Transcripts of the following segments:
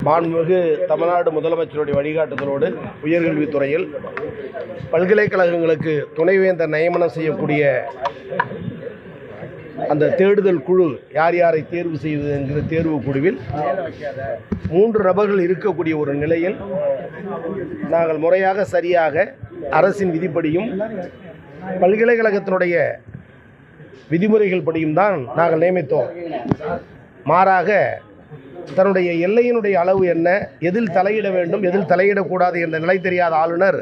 மாண்புமிகு தமிழ்நாடு முதலமைச்சருடைய வழிகாட்டுதலோடு உயர்கல்வித்துறையில் பல்கலைக்கழகங்களுக்கு துணைவேந்தர் நியமனம் செய்யக்கூடிய அந்த தேடுதல் குழு யார் யாரை தேர்வு செய்வது என்கிற தேர்வு குழுவில் 3 நபர்கள் இருக்கக்கூடிய ஒரு நிலையில் நாங்கள் முறையாக சரியாக அரசின் விதிப்படியும் பல்கலைக்கழகத்தினுடைய விதிமுறைகள் படியும் தான் நாங்கள் நியமித்தோம். மாறாக தன்னுடைய எல்லையினுடைய அளவு என்ன, எதில் தலையிட வேண்டும் எதில் தலையிடக்கூடாது என்ற நிலை தெரியாத ஆளுநர்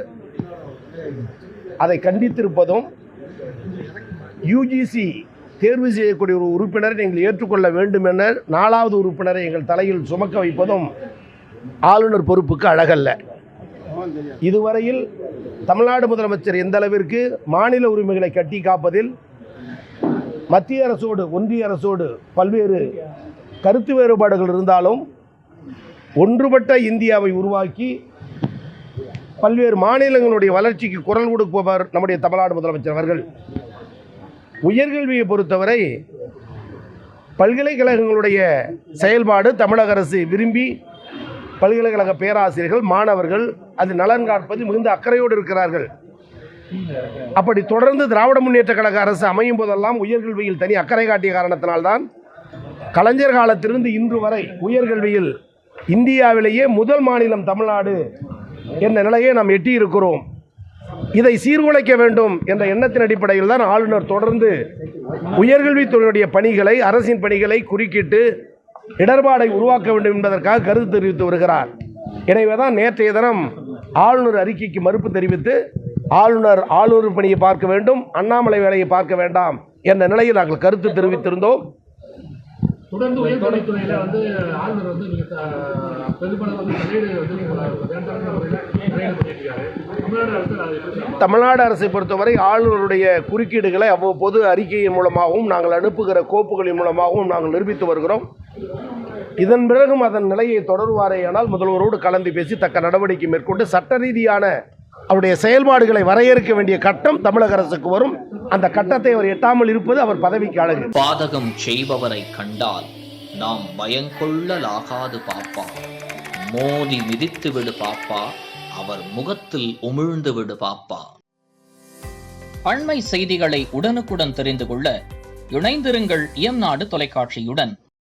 அதை கண்டித்திருப்பதும், யுஜிசி தேர்வு செய்யக்கூடிய ஒரு உறுப்பினரை நீங்கள் ஏற்றுக்கொள்ள வேண்டும் என 4வது உறுப்பினரை எங்கள் தலையில் சுமக்க வைப்பதும் ஆளுநர் பொறுப்புக்கு அழகல்ல. இதுவரையில் தமிழ்நாடு முதலமைச்சர் எந்த அளவிற்கு மாநில உரிமைகளை கட்டி காப்பதில் மத்திய அரசோடு ஒன்றிய அரசோடு பல்வேறு கருத்து வேறுபாடுகள் இருந்தாலும் ஒன்றுபட்ட இந்தியாவை உருவாக்கி பல்வேறு மாநிலங்களுடைய வளர்ச்சிக்கு குரல் கொடுப்பவர் நம்முடைய தமிழ்நாடு முதலமைச்சர் அவர்கள். உயர்கல்வியை பொறுத்தவரை பல்கலைக்கழகங்களுடைய செயல்பாடு தமிழக அரசு விரும்பி பல்கலைக்கழக பேராசிரியர்கள் மாணவர்கள் அது நலன் காப்பதில் மிகுந்த அக்கறையோடு இருக்கிறார்கள். அப்படி தொடர்ந்து திராவிட முன்னேற்ற கழக அரசு அமையும் போதெல்லாம் உயர்கல்வியில் தனி அக்கறை காட்டிய காரணத்தினால்தான் கலைஞர் காலத்திலிருந்து இன்று வரை உயர்கல்வியில் இந்தியாவிலேயே முதல் மாநிலம் தமிழ்நாடு என்ற நிலையை நாம் எட்டியிருக்கிறோம். இதை சீர்குலைக்க வேண்டும் என்ற எண்ணத்தின் அடிப்படையில் தான் ஆளுநர் தொடர்ந்து உயர்கல்வித்துறையுடைய பணிகளை, அரசின் பணிகளை குறுக்கிட்டு இடர்பாடை உருவாக்க வேண்டும் என்பதற்காக கருத்து தெரிவித்து வருகிறார். எனவேதான் நேற்றைய தினம் ஆளுநர் அறிக்கைக்கு மறுப்பு தெரிவித்து ஆளுநர் பணியை பார்க்க வேண்டும், அண்ணாமலை வேலையை பார்க்க வேண்டாம் என்ற நிலையில் நாங்கள் கருத்து தெரிவித்திருந்தோம். தொடர்ந்து உயர்கல்வித்துறையில ஆளுநர் தமிழ்நாடு அரசை பொறுத்தவரை ஆளுநருடைய குறுக்கீடுகளை அவ்வப்போது அறிக்கையின் மூலமாகவும் நாங்கள் அனுப்புகிற கோப்புகளின் மூலமாகவும் நாங்கள் நிரூபித்து வருகிறோம். இதன் பிறகும் அதன் நிலையை தொடருவாரேயானால் முதல்வரோடு கலந்து பேசி தக்க நடவடிக்கை மேற்கொண்டு சட்ட ரீதியான அவருடைய செயல்பாடுகளை வரையறுக்க வேண்டிய கட்டம் தமிழக அரசுக்கு வரும். அந்த கட்டத்தை அவர் எட்டாமல் இருப்பது அவர் பதவிக்கு அழகு. பாதகம் செய்பவரை கண்டால் நாம் பயங்கொள்ளலாகாது பாப்பா, மோதி மிதித்து விடு பாப்பா, அவர் முகத்தில் உமிழ்ந்து விடு பாப்பா. அண்மை செய்திகளை உடனுக்குடன் தெரிந்து கொள்ள இணைந்திருங்கள் இயம்நாடு தொலைக்காட்சியுடன்.